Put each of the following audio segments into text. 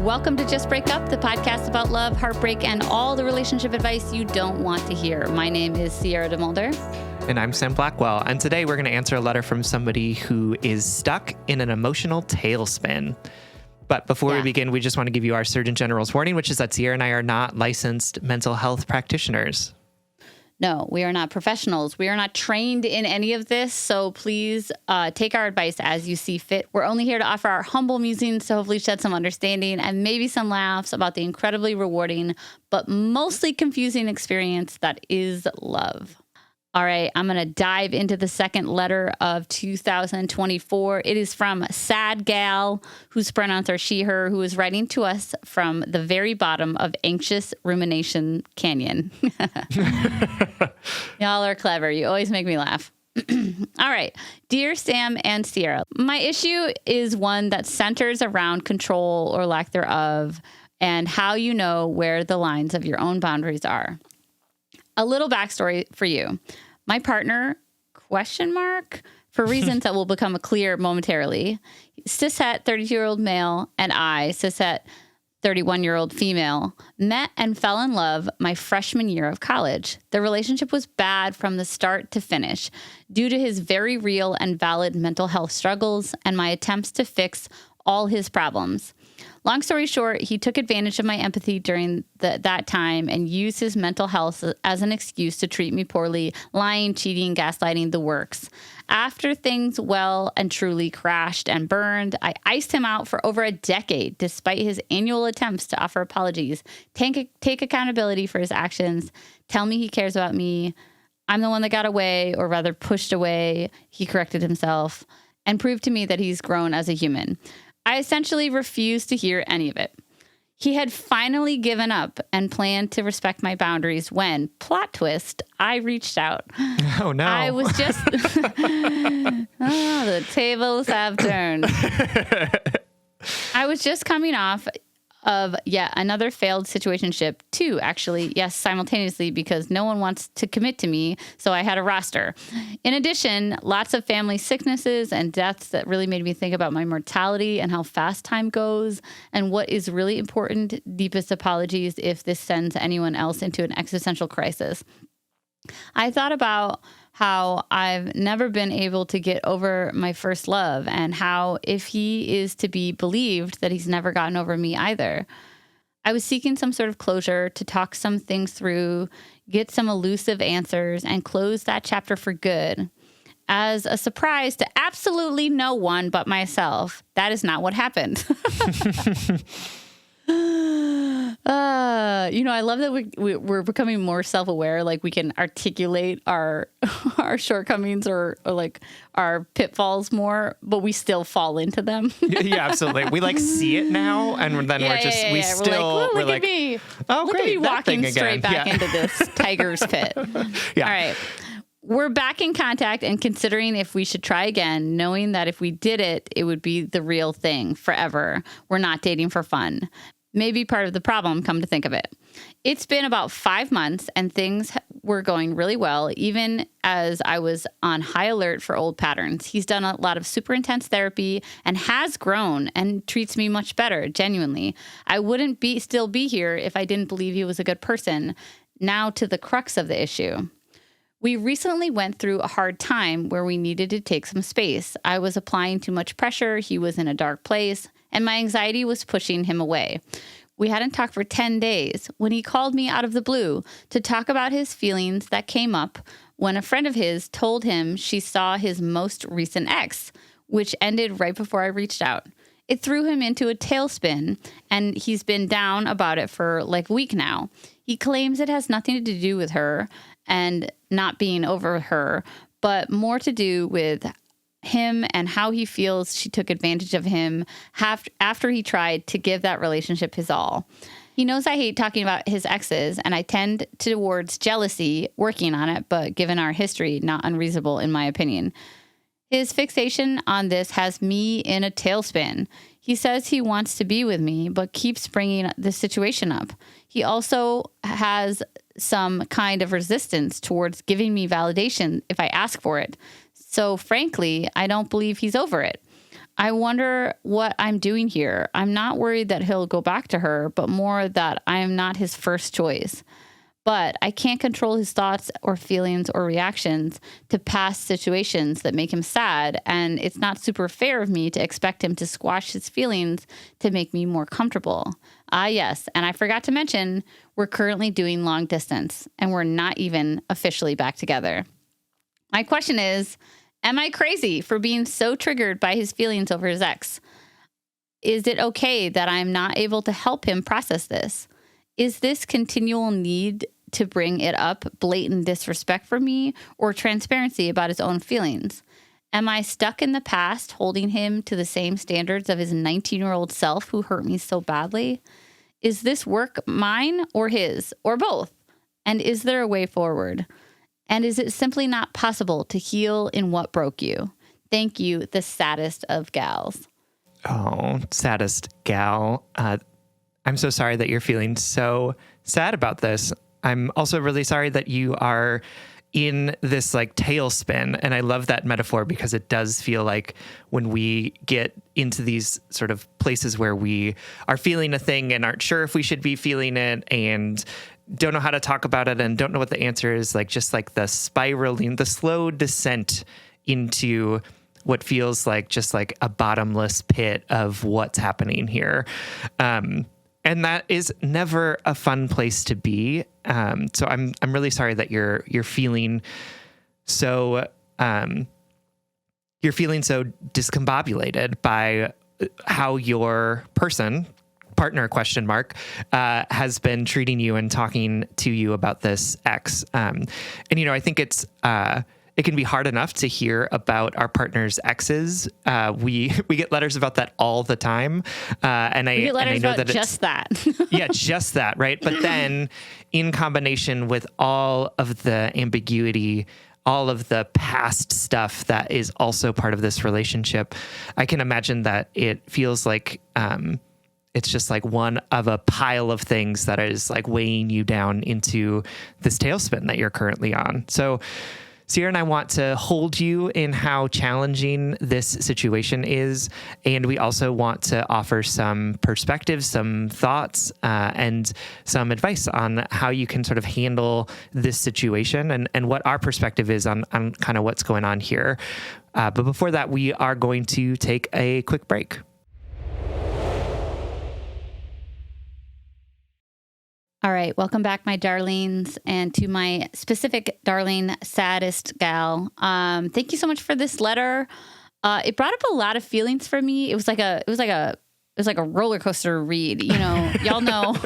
Welcome to Just Break Up, the podcast about love, heartbreak, and all the relationship advice you don't want to hear. My name is Sierra DeMulder. And I'm Sam Blackwell. And today we're going to answer a letter from somebody who is stuck in an emotional tailspin. But before we begin, we just want to give you our Surgeon General's warning, which is that Sierra and I are not licensed mental health practitioners. No, we are not professionals. We are not trained in any of this. So please take our advice as you see fit. We're only here to offer our humble musings to hopefully shed some understanding and maybe some laughs about the incredibly rewarding, but mostly confusing experience that is love. All right, I'm going to dive into the second letter of 2024. It is from Sad Gal, whose pronouns are she, her, who is writing to us from the very bottom of Anxious Rumination Canyon. Y'all are clever. You always make me laugh. All right. Dear Sam and Sierra, my issue is one that centers around control or lack thereof and how you know where the lines of your own boundaries are. A little backstory for you. My partner, for reasons that will become clear momentarily, cishet 32-year-old male and I, cishet 31-year-old female, met and fell in love my freshman year of college. The relationship was bad from the start to finish due to his very real and valid mental health struggles and my attempts to fix all his problems. Long story short, he took advantage of my empathy during that time and used his mental health as an excuse to treat me poorly, lying, cheating, gaslighting, the works. After things well and truly crashed and burned, I iced him out for over a decade, despite his annual attempts to offer apologies, take accountability for his actions, tell me he cares about me. I'm the one that got away, or rather pushed away. He corrected himself and proved to me that he's grown as a human. I essentially refused to hear any of it. He had finally given up and planned to respect my boundaries when, plot twist, I reached out. Oh, no. I was just... the tables have turned. I was just coming off of yet another failed situationship, too, actually. Yes, simultaneously, because no one wants to commit to me, so I had a roster. In addition, lots of family sicknesses and deaths that really made me think about my mortality and how fast time goes. And what is really important, deepest apologies if this sends anyone else into an existential crisis. I thought about how I've never been able to get over my first love and how if he is to be believed that he's never gotten over me either. I was seeking some sort of closure to talk some things through, get some elusive answers, and close that chapter for good. As a surprise to absolutely no one but myself, that is not what happened. I love that we're becoming more self-aware. Like we can articulate our shortcomings or like our pitfalls more, but we still fall into them. Yeah, absolutely. We like see it now, and then we're like, look at me. Oh, look great, at me walking straight back into this tiger's pit. Yeah. All right. We're back in contact and considering if we should try again, knowing that if we did it, it would be the real thing forever. We're not dating for fun. Maybe part of the problem, come to think of it. It's been about 5 months and things were going really well, even as I was on high alert for old patterns. He's done a lot of super intense therapy and has grown and treats me much better, genuinely. I wouldn't still be here if I didn't believe he was a good person. Now to the crux of the issue. We recently went through a hard time where we needed to take some space. I was applying too much pressure, he was in a dark place, and my anxiety was pushing him away. We hadn't talked for 10 days when he called me out of the blue to talk about his feelings that came up when a friend of his told him she saw his most recent ex, which ended right before I reached out. It threw him into a tailspin, and he's been down about it for like a week now. He claims it has nothing to do with her and not being over her, but more to do with him and how he feels she took advantage of him after he tried to give that relationship his all. He knows I hate talking about his exes, and I tend towards jealousy, working on it, but given our history, not unreasonable in my opinion. His fixation on this has me in a tailspin. He says he wants to be with me, but keeps bringing the situation up. He also has some kind of resistance towards giving me validation if I ask for it. So frankly, I don't believe he's over it. I wonder what I'm doing here. I'm not worried that he'll go back to her, but more that I am not his first choice. But I can't control his thoughts or feelings or reactions to past situations that make him sad. And it's not super fair of me to expect him to squash his feelings to make me more comfortable. Ah, yes. And I forgot to mention, we're currently doing long distance and we're not even officially back together. My question is, am I crazy for being so triggered by his feelings over his ex? Is it okay that I'm not able to help him process this? Is this continual need to bring it up blatant disrespect for me or transparency about his own feelings? Am I stuck in the past holding him to the same standards of his 19-year-old self who hurt me so badly? Is this work mine or his or both? And is there a way forward? And is it simply not possible to heal in what broke you? Thank you, the saddest of gals. Oh, saddest gal. I'm so sorry that you're feeling so sad about this. I'm also really sorry that you are in this like tailspin. And I love that metaphor because it does feel like when we get into these sort of places where we are feeling a thing and aren't sure if we should be feeling it and don't know how to talk about it and don't know what the answer is, like just like the spiraling, the slow descent into what feels like just like a bottomless pit of what's happening here. And that is never a fun place to be. So I'm really sorry that you're feeling so discombobulated by how your partner has been treating you and talking to you about this ex. And I think it can be hard enough to hear about our partner's exes. We get letters about that all the time. And I know about just that. Yeah, just that, right? But then in combination with all of the ambiguity, all of the past stuff that is also part of this relationship, I can imagine that it feels like it's just like one of a pile of things that is like weighing you down into this tailspin that you're currently on. So Sierra and I want to hold you in how challenging this situation is. And we also want to offer some perspectives, some thoughts, and some advice on how you can sort of handle this situation and what our perspective is on kind of what's going on here. But before that, we are going to take a quick break. All right. Welcome back, my darlings, and to my specific darling, saddest gal. Thank you so much for this letter. It brought up a lot of feelings for me. It was like a roller coaster read. Y'all know,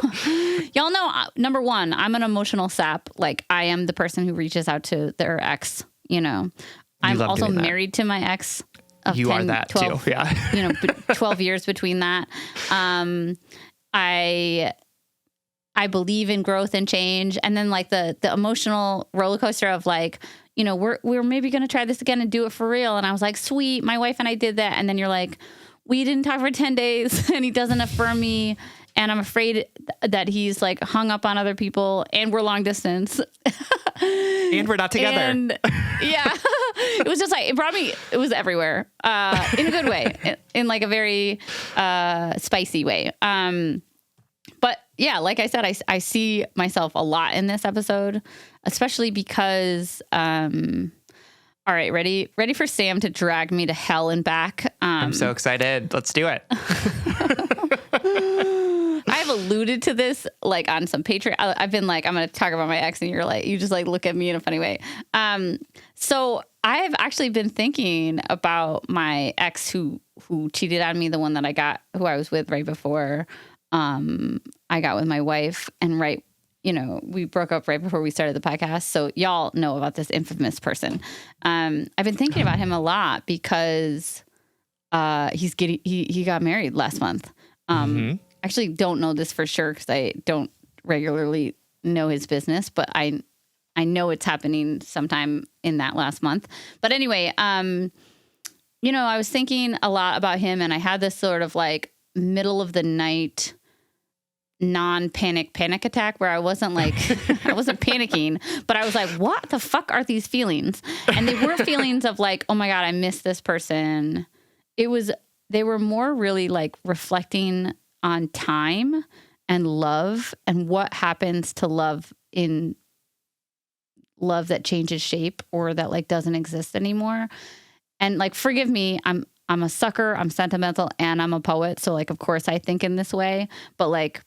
number one, I'm an emotional sap. Like I am the person who reaches out to their ex, I'm also married to my ex. You 10, are that 12, too. Yeah. 12 years between that. I believe in growth and change. And then like the emotional roller coaster of like, we're maybe going to try this again and do it for real. And I was like, sweet, my wife and I did that. And then you're like, we didn't talk for 10 days and he doesn't affirm me. And I'm afraid that he's like hung up on other people and we're long distance. And we're not together. And yeah, it was just like, it was everywhere, in a good way, in like a very, spicy way. But yeah, like I said, I see myself a lot in this episode, especially because, all right, ready for Sam to drag me to hell and back. I'm so excited. Let's do it. I've alluded to this like on some Patreon. I've been like, I'm going to talk about my ex and you just like look at me in a funny way. So I've actually been thinking about my ex who cheated on me, the one that who I was with right before I got with my wife, and we broke up right before we started the podcast. So y'all know about this infamous person. I've been thinking about him a lot because he got married last month. Actually don't know this for sure because I don't regularly know his business, but I know it's happening sometime in that last month. But anyway, I was thinking a lot about him, and I had this sort of like middle of the night panic attack where I wasn't like, I wasn't panicking, but I was like, what the fuck are these feelings? And they were feelings of like, oh my God, I miss this person. It was they were more really like reflecting on time and love and what happens to love in love that changes shape or that like doesn't exist anymore. And like, forgive me, I'm a sucker, I'm sentimental, and I'm a poet. So like, of course I think in this way, but like,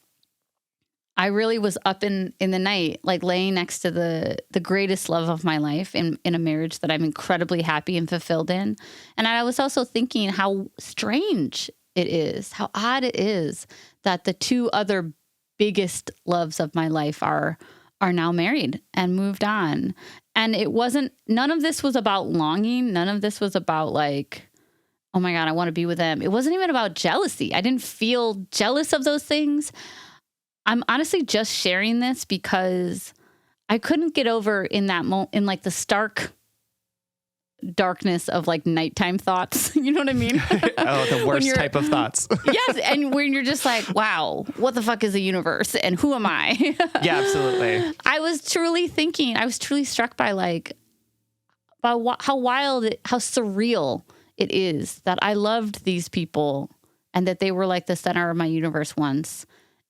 I really was up in the night, like laying next to the greatest love of my life in a marriage that I'm incredibly happy and fulfilled in. And I was also thinking how strange it is, how odd it is that the two other biggest loves of my life are now married and moved on. And none of this was about longing. None of this was about like, oh my God, I want to be with them. It wasn't even about jealousy. I didn't feel jealous of those things. I'm honestly just sharing this because I couldn't get over in that moment, in like the stark darkness of like nighttime thoughts. You know what I mean? Oh, the worst type of thoughts. Yes. And when you're just like, wow, what the fuck is a universe and who am I? Yeah, absolutely. I was truly struck by like, by how wild, how surreal it is that I loved these people and that they were like the center of my universe once.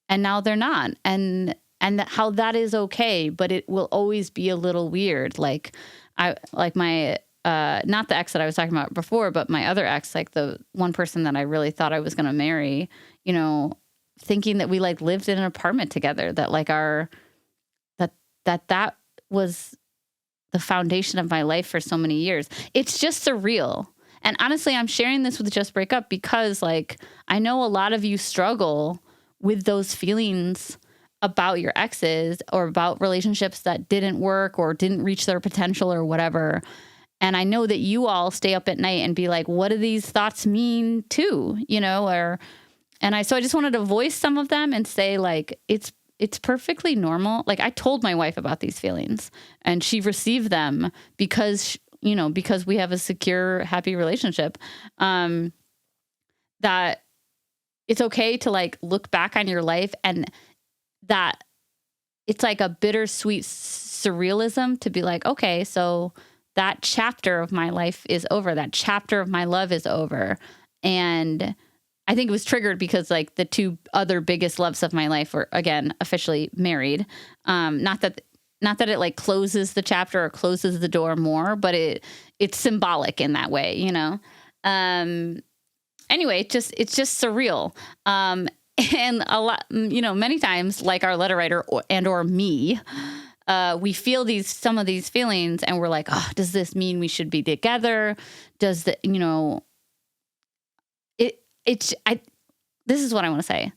And now they're not. And how that is okay, but it will always be a little weird. Like my, not the ex that I was talking about before, but my other ex, like the one person that I really thought I was going to marry, you know, thinking that we like lived in an apartment together, that like that was the foundation of my life for so many years. It's just surreal. And honestly, I'm sharing this with Just Break Up because like, I know a lot of you struggle with those feelings about your exes or about relationships that didn't work or didn't reach their potential or whatever. And I know that you all stay up at night and be like, what do these thoughts mean too? You know, so I just wanted to voice some of them and say like, it's perfectly normal. Like I told my wife about these feelings and she received them because we have a secure, happy relationship, that it's okay to like look back on your life and that it's like a bittersweet surrealism to be like, okay, so that chapter of my life is over. That chapter of my love is over. And I think it was triggered because like the two other biggest loves of my life were again, officially married. Not that it like closes the chapter or closes the door more, but it's symbolic in that way, you know? Anyway, it's just surreal. And a lot, you know, many times like our letter writer or me, we feel some of these feelings and we're like, oh, does this mean we should be together? Does the, you know, this is what I want to say.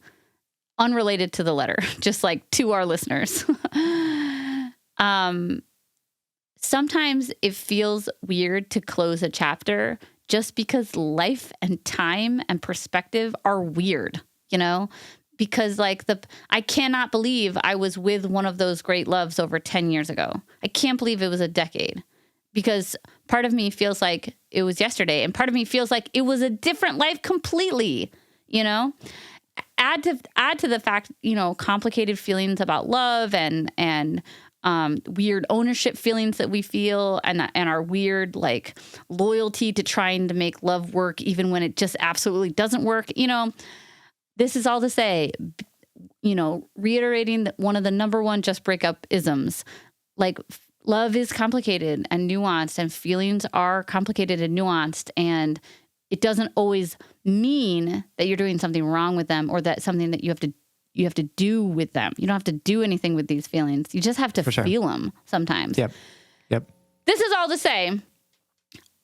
Unrelated to the letter, just like to our listeners. Sometimes it feels weird to close a chapter just because life and time and perspective are weird, you know, because like I cannot believe I was with one of those great loves over 10 years ago. I can't believe it was a decade because part of me feels like it was yesterday and part of me feels like it was a different life completely, you know. Add to the fact, you know, complicated feelings about love and weird ownership feelings that we feel and our weird like loyalty to trying to make love work even when it just absolutely doesn't work. You know, this is all to say, you know, reiterating that one of the number one Just Break Up isms, like love is complicated and nuanced and feelings are complicated and nuanced, and it doesn't always mean that you're doing something wrong with them or that something that you have to do with them. You don't have to do anything with these feelings. You just have to feel them sometimes. Yep. This is all to say,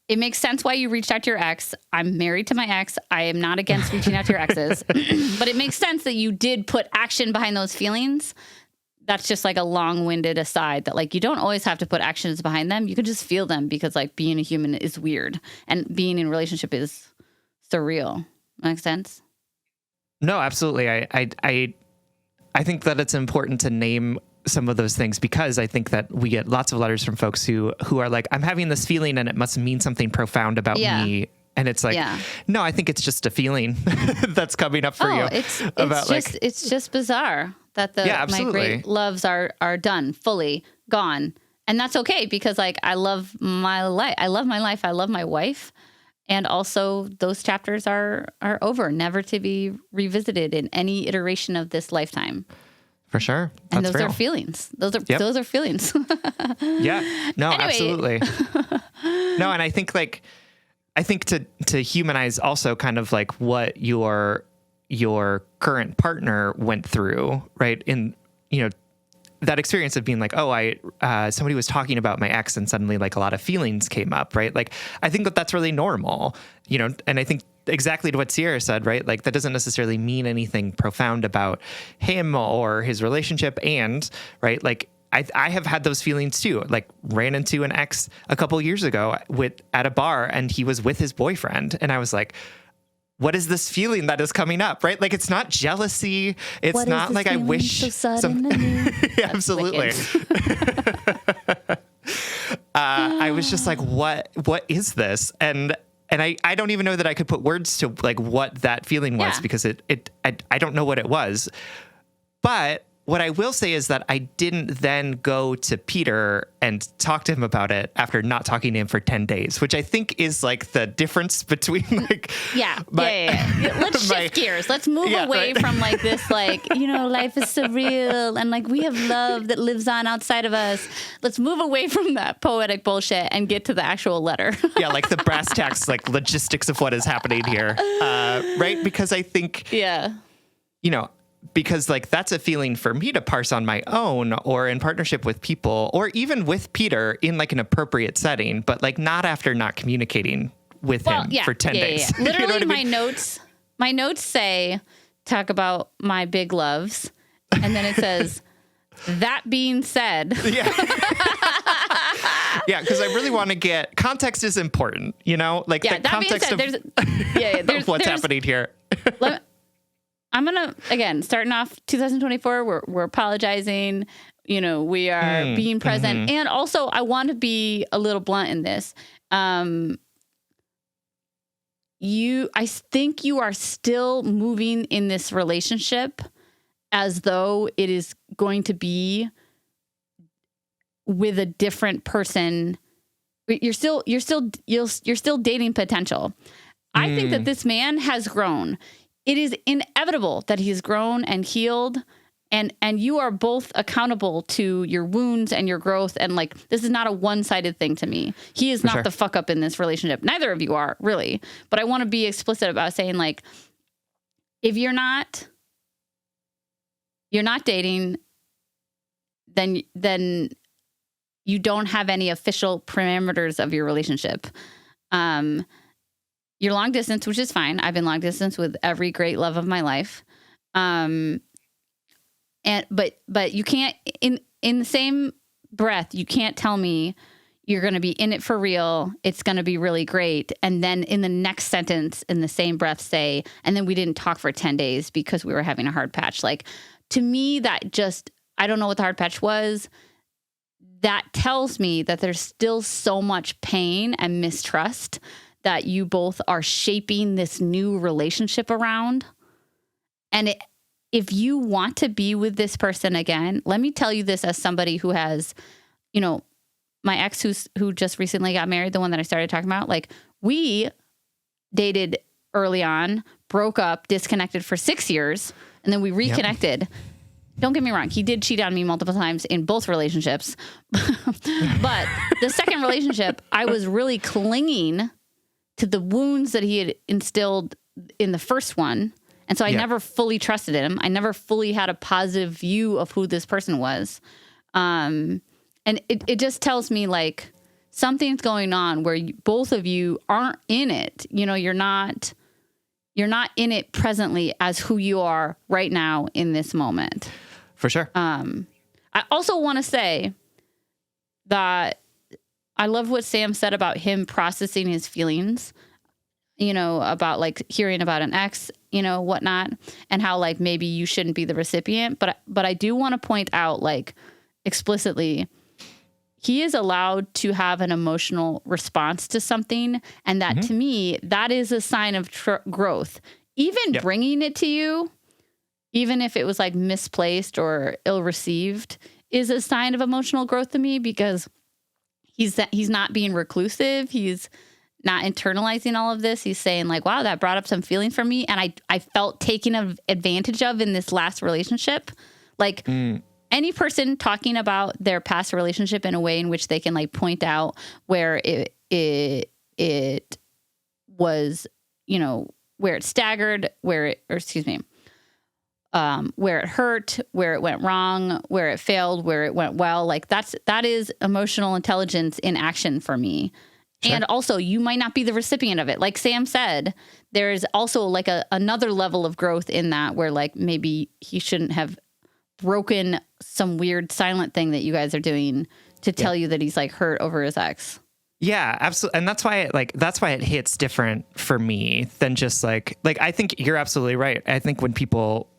it makes sense why you reached out to your ex. I'm married to my ex. I am not against reaching out to your exes, but it makes sense that you did put action behind those feelings. That's just like a long-winded aside that like, you don't always have to put actions behind them. You can just feel them because like being a human is weird and being in a relationship is surreal. Makes sense? No, absolutely. I think that it's important to name some of those things because I think that we get lots of letters from folks who are like, I'm having this feeling and it must mean something profound about me. And it's like, no, I think it's just a feeling that's coming up for you. It's just bizarre that my great loves are done, fully gone. And that's okay because like, I love my life. I love my life. I love my wife. And also those chapters are over, never to be revisited in any iteration of this lifetime. For sure. And That's those real. are feelings. Those are feelings. Yeah. No, Anyway. absolutely. No, and I think to humanize also kind of like what your current partner went through, right? In, that experience of being like, oh, somebody was talking about my ex and suddenly like a lot of feelings came up, right? Like, I think that's really normal, and I think exactly to what Sierra said, right? Like, that doesn't necessarily mean anything profound about him or his relationship. And right, like, I have had those feelings too. Like, ran into an ex a couple years ago at a bar, and he was with his boyfriend, and I was like, what is this feeling that is coming up, right? Like, it's not jealousy. It's not like I wish so Yeah, absolutely. I was just like, what is this? And I don't even know that I could put words to like what that feeling was, because I don't know what it was. But what I will say is that I didn't then go to Peter and talk to him about it after not talking to him for 10 days, which I think is like the difference between like... Yeah. Let's shift gears. Let's move away from like this, like, life is surreal and like we have love that lives on outside of us. Let's move away from that poetic bullshit and get to the actual letter. Yeah, like the brass tacks, like logistics of what is happening here. Right? Because I think... Yeah. Because like that's a feeling for me to parse on my own or in partnership with people or even with Peter in like an appropriate setting, but like not after not communicating with him for 10 days. Yeah. Literally, I mean? my notes say, talk about my big loves. And then it says, that being said. Yeah. Yeah, because I really want to get context is important, like the context of what's happening here. I'm going to, again, starting off 2024, we're apologizing. We are being present. Mm-hmm. And also, I want to be a little blunt in this. I think you are still moving in this relationship as though it is going to be with a different person. You're still dating potential. I think that this man has grown. It is inevitable that he's grown and healed, and you are both accountable to your wounds and your growth. And like, this is not a one-sided thing to me. He is not the fuck up in this relationship. Neither of you are, really. But I want to be explicit about saying, like, if you're not dating, then you don't have any official parameters of your relationship. You're long distance, which is fine. I've been long distance with every great love of my life. But you can't, in the same breath, you can't tell me you're going to be in it for real. It's going to be really great. And then in the next sentence, in the same breath, say, and then we didn't talk for 10 days because we were having a hard patch. Like, to me, that just, I don't know what the hard patch was. That tells me that there's still so much pain and mistrust that you both are shaping this new relationship around. And if you want to be with this person again, let me tell you this as somebody who has, my ex who just recently got married, the one that I started talking about, like, we dated early on, broke up, disconnected for 6 years, and then we reconnected. Yep. Don't get me wrong. He did cheat on me multiple times in both relationships. But the second relationship, I was really clinging to the wounds that he had instilled in the first one. And so I never fully trusted him. I never fully had a positive view of who this person was. And it just tells me like something's going on where both of you aren't in it. You're not in it presently as who you are right now in this moment. For sure. I also want to say that I love what Sam said about him processing his feelings, about like hearing about an ex, whatnot, and how like maybe you shouldn't be the recipient. But I do want to point out, like, explicitly, he is allowed to have an emotional response to something. And that to me, that is a sign of growth. Even bringing it to you, even if it was like misplaced or ill-received, is a sign of emotional growth to me, because he's not being reclusive. He's not internalizing all of this. He's saying like, wow, that brought up some feelings for me. And I felt taken advantage of in this last relationship. Like any person talking about their past relationship in a way in which they can like point out where it was, you know, where it staggered, where it hurt, where it went wrong, where it failed, where it went well. Like that is emotional intelligence in action for me. Sure. And also, you might not be the recipient of it. Like Sam said, there's also like another level of growth in that where like maybe he shouldn't have broken some weird silent thing that you guys are doing to tell you that he's like hurt over his ex. Yeah, absolutely. And that's why it hits different for me than just like I think you're absolutely right. I think when people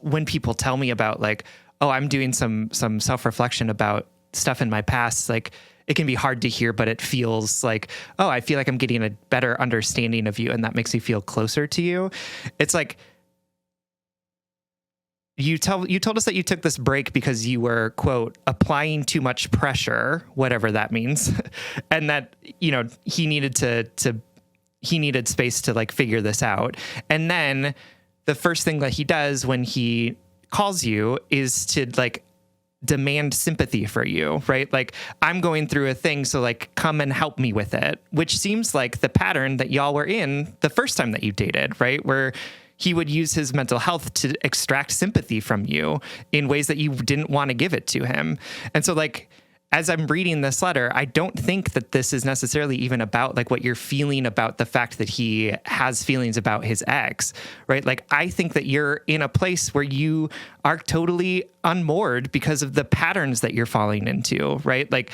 tell me about like, oh, I'm doing some self-reflection about stuff in my past, like it can be hard to hear, but it feels like, oh, I feel like I'm getting a better understanding of you, and that makes me feel closer to you. It's like you told us that you took this break because you were, quote, applying too much pressure, whatever that means, and that, you know, he needed space to like figure this out. And then the first thing that he does when he calls you is to like demand sympathy for you, right? Like, I'm going through a thing, so like come and help me with it, which seems like the pattern that y'all were in the first time that you dated, right? Where he would use his mental health to extract sympathy from you in ways that you didn't want to give it to him. And so like, as I'm reading this letter, I don't think that this is necessarily even about like what you're feeling about the fact that he has feelings about his ex, right? Like, I think that you're in a place where you are totally unmoored because of the patterns that you're falling into, right? Like,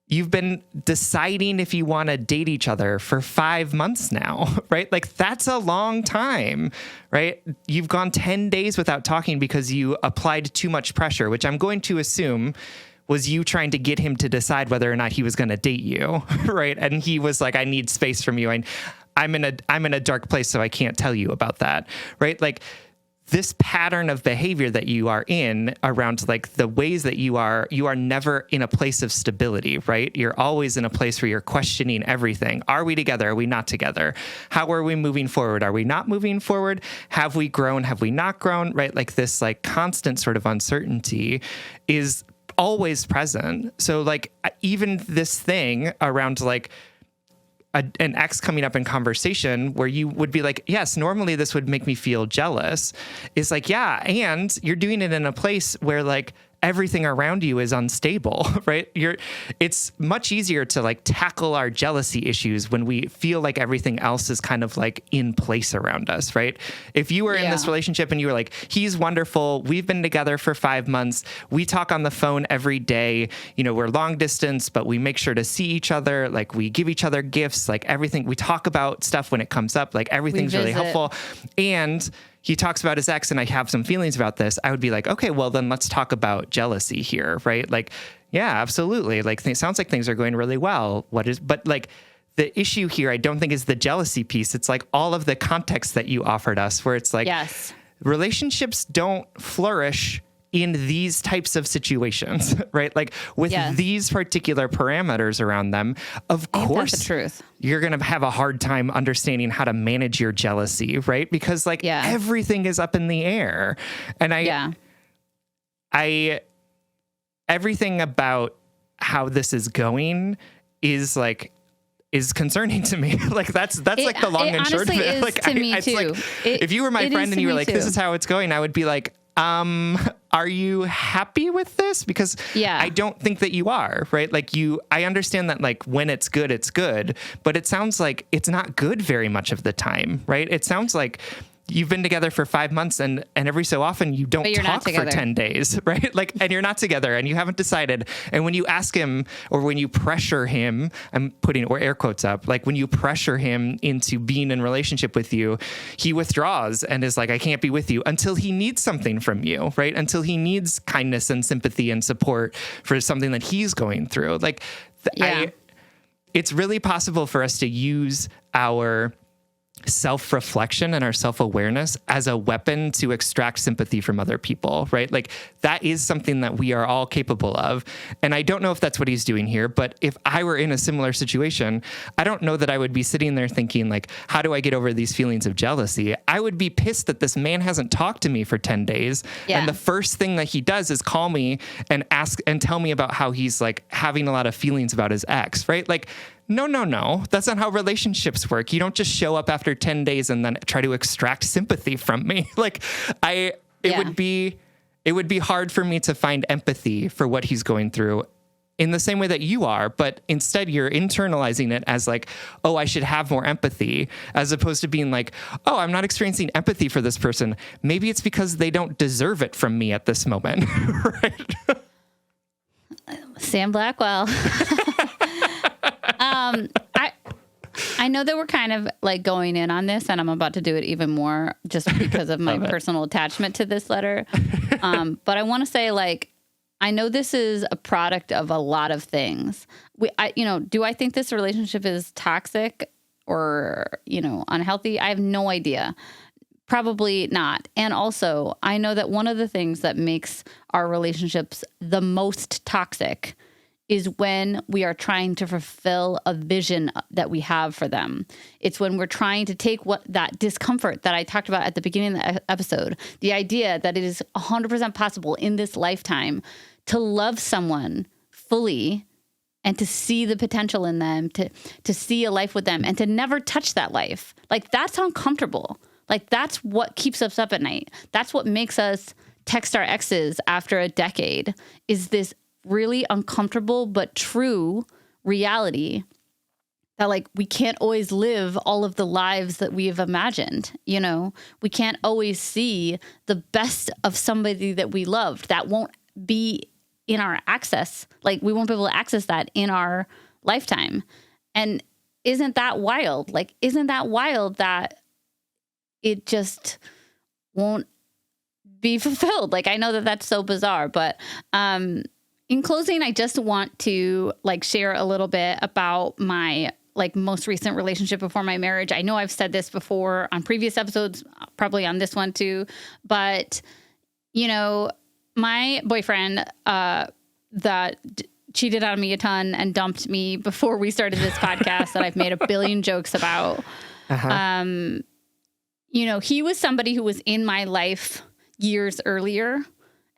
you've been deciding if you want to date each other for 5 months now, right? Like, that's a long time, right? You've gone 10 days without talking because you applied too much pressure, which I'm going to assume was you trying to get him to decide whether or not he was going to date you, right? And he was like, I need space from you. I'm in a dark place, so I can't tell you about that, right? Like, this pattern of behavior that you are in around like the ways that you are never in a place of stability, right? You're always in a place where you're questioning everything. Are we together? Are we not together? How are we moving forward? Are we not moving forward? Have we grown? Have we not grown? Right? Like, this like constant sort of uncertainty is always present. So like, even this thing around like an ex coming up in conversation where you would be like, yes, normally this would make me feel jealous, is like, yeah, and you're doing it in a place where like everything around you is unstable, right? It's much easier to like tackle our jealousy issues when we feel like everything else is kind of like in place around us, right? If you were in this relationship and you were like, he's wonderful, we've been together for 5 months, we talk on the phone every day, you know, we're long distance, but we make sure to see each other, like we give each other gifts, like everything, we talk about stuff when it comes up, like everything's really helpful. And he talks about his ex and I have some feelings about this, I would be like, okay, well then let's talk about jealousy here, right? Like, yeah, absolutely. Like, it sounds like things are going really well. But like, the issue here, I don't think is the jealousy piece. It's like all of the context that you offered us where it's like, yes, relationships don't flourish in these types of situations, right? Like, with these particular parameters around them, of course, that's the truth. You're going to have a hard time understanding how to manage your jealousy, right? Because like everything is up in the air. And everything about how this is going is concerning to me. Like, that's like the long and short of it. Like, to me too. Like, if you were my friend and you were like, this is how it's going, I would be like, are you happy with this? Because I don't think that you are, right? Like, I understand that like when it's good, but it sounds like it's not good very much of the time, right? It sounds like you've been together for 5 months and every so often you don't talk for 10 days, right? Like, and you're not together and you haven't decided. And when you ask him or when you pressure him, I'm putting air quotes up, like when you pressure him into being in relationship with you, he withdraws and is like, I can't be with you until he needs something from you, right? Until he needs kindness and sympathy and support for something that he's going through. Like, it's really possible for us to use our self-reflection and our self-awareness as a weapon to extract sympathy from other people, right? Like that is something that we are all capable of. And I don't know if that's what he's doing here, but if I were in a similar situation, I don't know that I would be sitting there thinking like, how do I get over these feelings of jealousy? I would be pissed that this man hasn't talked to me for 10 days. Yeah. And the first thing that he does is call me and ask and tell me about how he's like having a lot of feelings about his ex, right? Like, no. That's not how relationships work. You don't just show up after 10 days and then try to extract sympathy from me. Like it would be hard for me to find empathy for what he's going through in the same way that you are, but instead you're internalizing it as like, oh, I should have more empathy, as opposed to being like, oh, I'm not experiencing empathy for this person. Maybe it's because they don't deserve it from me at this moment. Right? Sam Blackwell. I know that we're kind of like going in on this, and I'm about to do it even more just because of my personal attachment to this letter. But I want to say, like, I know this is a product of a lot of things. Do I think this relationship is toxic or, unhealthy? I have no idea. Probably not. And also, I know that one of the things that makes our relationships the most toxic is when we are trying to fulfill a vision that we have for them. It's when we're trying to take that discomfort that I talked about at the beginning of the episode, the idea that it is 100% possible in this lifetime to love someone fully and to see the potential in them, to see a life with them and to never touch that life. Like, that's uncomfortable. Like, that's what keeps us up at night. That's what makes us text our exes after a decade, is this really uncomfortable but true reality that, like, we can't always live all of the lives that we have imagined. We can't always see the best of somebody that we loved. That won't be in our access. Like, we won't be able to access that in our lifetime. And isn't that wild? Like, isn't that wild that it just won't be fulfilled? Like, I know that that's so bizarre, but in closing, I just want to share a little bit about my most recent relationship before my marriage. I know I've said this before on previous episodes, probably on this one too, but my boyfriend that cheated on me a ton and dumped me before we started this podcast that I've made a billion jokes about. Uh-huh. He was somebody who was in my life years earlier,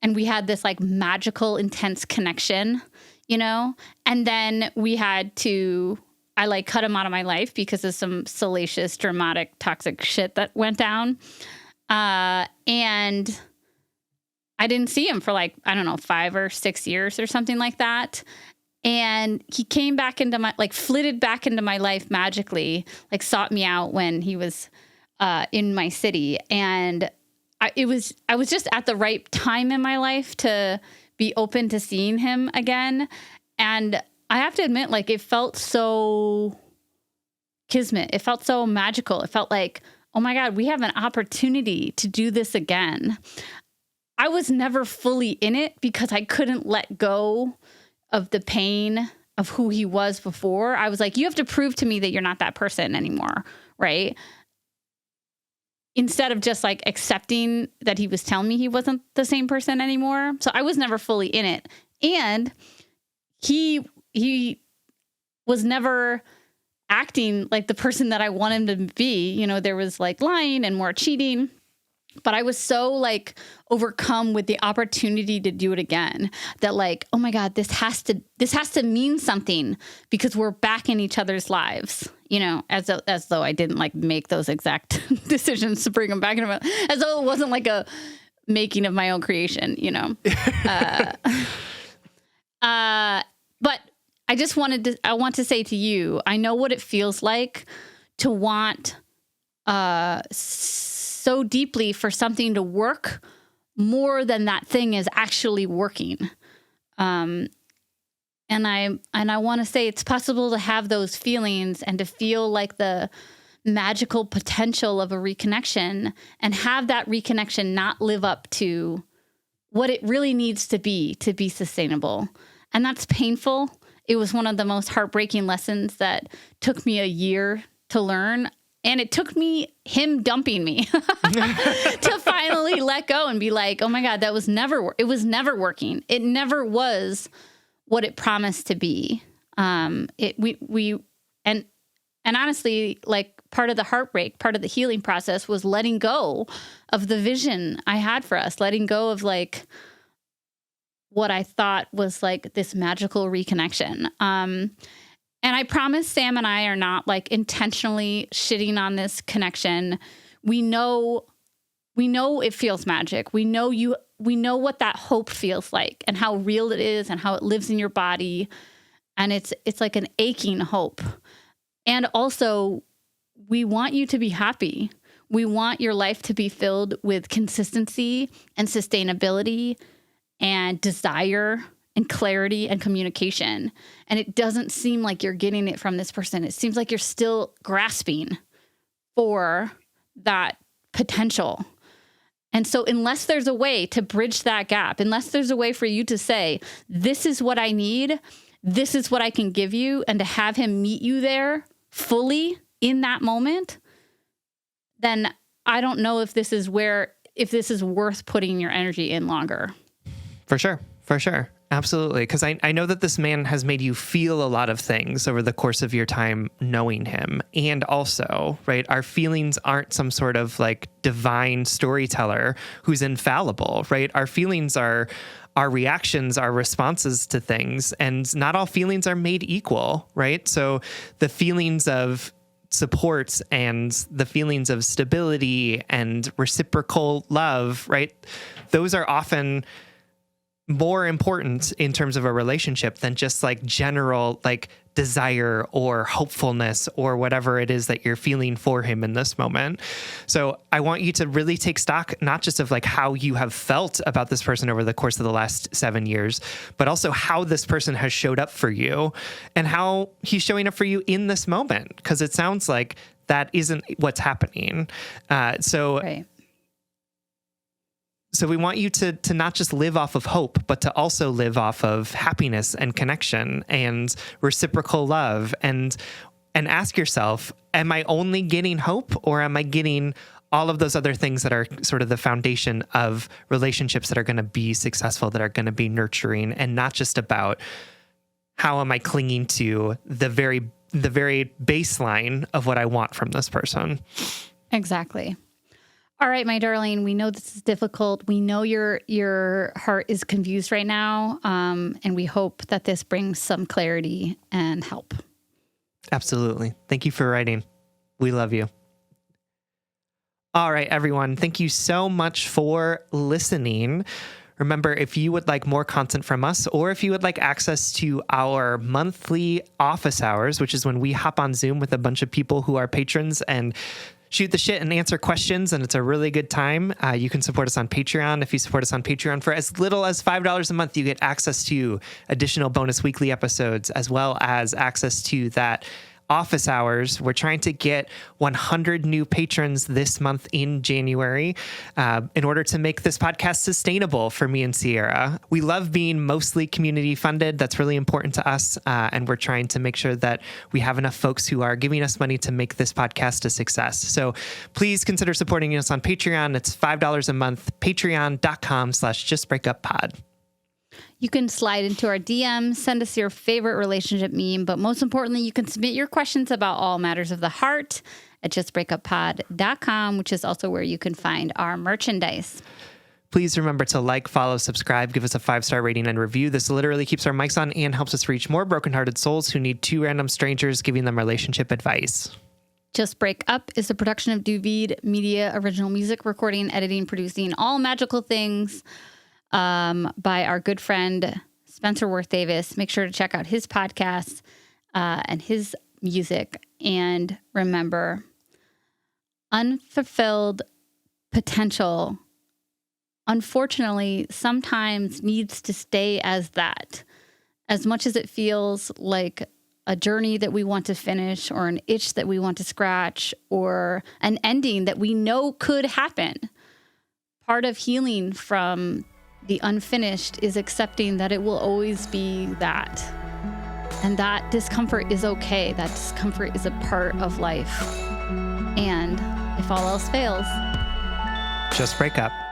and we had this magical, intense connection, and then we had to, I cut him out of my life because of some salacious, dramatic, toxic shit that went down. And I didn't see him for 5 or 6 years or something like that. And he came back into my, flitted back into my life magically, sought me out when he was in my city. And I was just at the right time in my life to be open to seeing him again. And I have to admit, it felt so kismet. It felt so magical. It felt like, oh my God, we have an opportunity to do this again. I was never fully in it because I couldn't let go of the pain of who he was before. I was like, you have to prove to me that you're not that person anymore, right? Instead of just accepting that he was telling me he wasn't the same person anymore. So I was never fully in it. And he was never acting like the person that I wanted him to be. There was lying and more cheating. But I was so overcome with the opportunity to do it again that oh my God, this has to mean something because we're back in each other's lives, as though I didn't make those exact decisions to bring them back into as though it wasn't a making of my own creation, but I want to say to you, I know what it feels like to want, so deeply for something to work more than that thing is actually working. And I want to say it's possible to have those feelings and to feel the magical potential of a reconnection and have that reconnection not live up to what it really needs to be sustainable. And that's painful. It was one of the most heartbreaking lessons that took me a year to learn. And it took me him dumping me to finally let go and be like, oh my God, it was never working. It never was what it promised to be. And honestly, like, part of the heartbreak, part of the healing process was letting go of the vision I had for us, letting go of like what I thought was like this magical reconnection. And I promise Sam and I are not like intentionally shitting on this connection. We know it feels magic. We know what that hope feels like and how real it is and how it lives in your body. And it's like an aching hope. And also, we want you to be happy. We want your life to be filled with consistency and sustainability and desire and clarity and communication. And it doesn't seem like you're getting it from this person. It seems like you're still grasping for that potential. And so unless there's a way to bridge that gap, unless there's a way for you to say, this is what I need, this is what I can give you, and to have him meet you there fully in that moment, then I don't know if this is worth putting your energy in longer. For sure. Absolutely. Because I know that this man has made you feel a lot of things over the course of your time knowing him. And also, right, our feelings aren't some sort of like divine storyteller who's infallible, right? Our feelings are our reactions, our responses to things, and not all feelings are made equal, right? So the feelings of support and the feelings of stability and reciprocal love, right? Those are often more important in terms of a relationship than just like general like desire or hopefulness or whatever it is that you're feeling for him in this moment. So I want you to really take stock, not just of like how you have felt about this person over the course of the last 7 years, but also how this person has showed up for you and how he's showing up for you in this moment. Because it sounds like that isn't what's happening. Right. So we want you to not just live off of hope, but to also live off of happiness and connection and reciprocal love, and ask yourself, am I only getting hope, or am I getting all of those other things that are sort of the foundation of relationships that are going to be successful, that are going to be nurturing, and not just about how am I clinging to the very baseline of what I want from this person. Exactly. All right, my darling, we know this is difficult. We know your heart is confused right now, and we hope that this brings some clarity and help. Absolutely. Thank you for writing. We love you. All right, everyone. Thank you so much for listening. Remember, if you would like more content from us, or if you would like access to our monthly office hours, which is when we hop on Zoom with a bunch of people who are patrons and shoot the shit and answer questions, and it's a really good time. You can support us on Patreon. If you support us on Patreon for as little as $5 a month, you get access to additional bonus weekly episodes, as well as access to that office hours. We're trying to get 100 new patrons this month in January in order to make this podcast sustainable for me and Sierra. We love being mostly community funded. That's really important to us. And we're trying to make sure that we have enough folks who are giving us money to make this podcast a success. So please consider supporting us on Patreon. It's $5 a month, patreon.com/justbreakuppod. You can slide into our DMs, send us your favorite relationship meme, but most importantly, you can submit your questions about all matters of the heart at justbreakuppod.com, which is also where you can find our merchandise. Please remember to like, follow, subscribe, give us a 5-star rating and review. This literally keeps our mics on and helps us reach more brokenhearted souls who need 2 random strangers giving them relationship advice. Just Break Up is a production of Duvid Media, original music, recording, editing, producing, all magical things. By our good friend Spencer Worth Davis. Make sure to check out his podcast and his music. And remember, unfulfilled potential, unfortunately, sometimes needs to stay as that. As much as it feels like a journey that we want to finish, or an itch that we want to scratch, or an ending that we know could happen. Part of healing from the unfinished is accepting that it will always be that. And that discomfort is okay. That discomfort is a part of life. And if all else fails, just break up.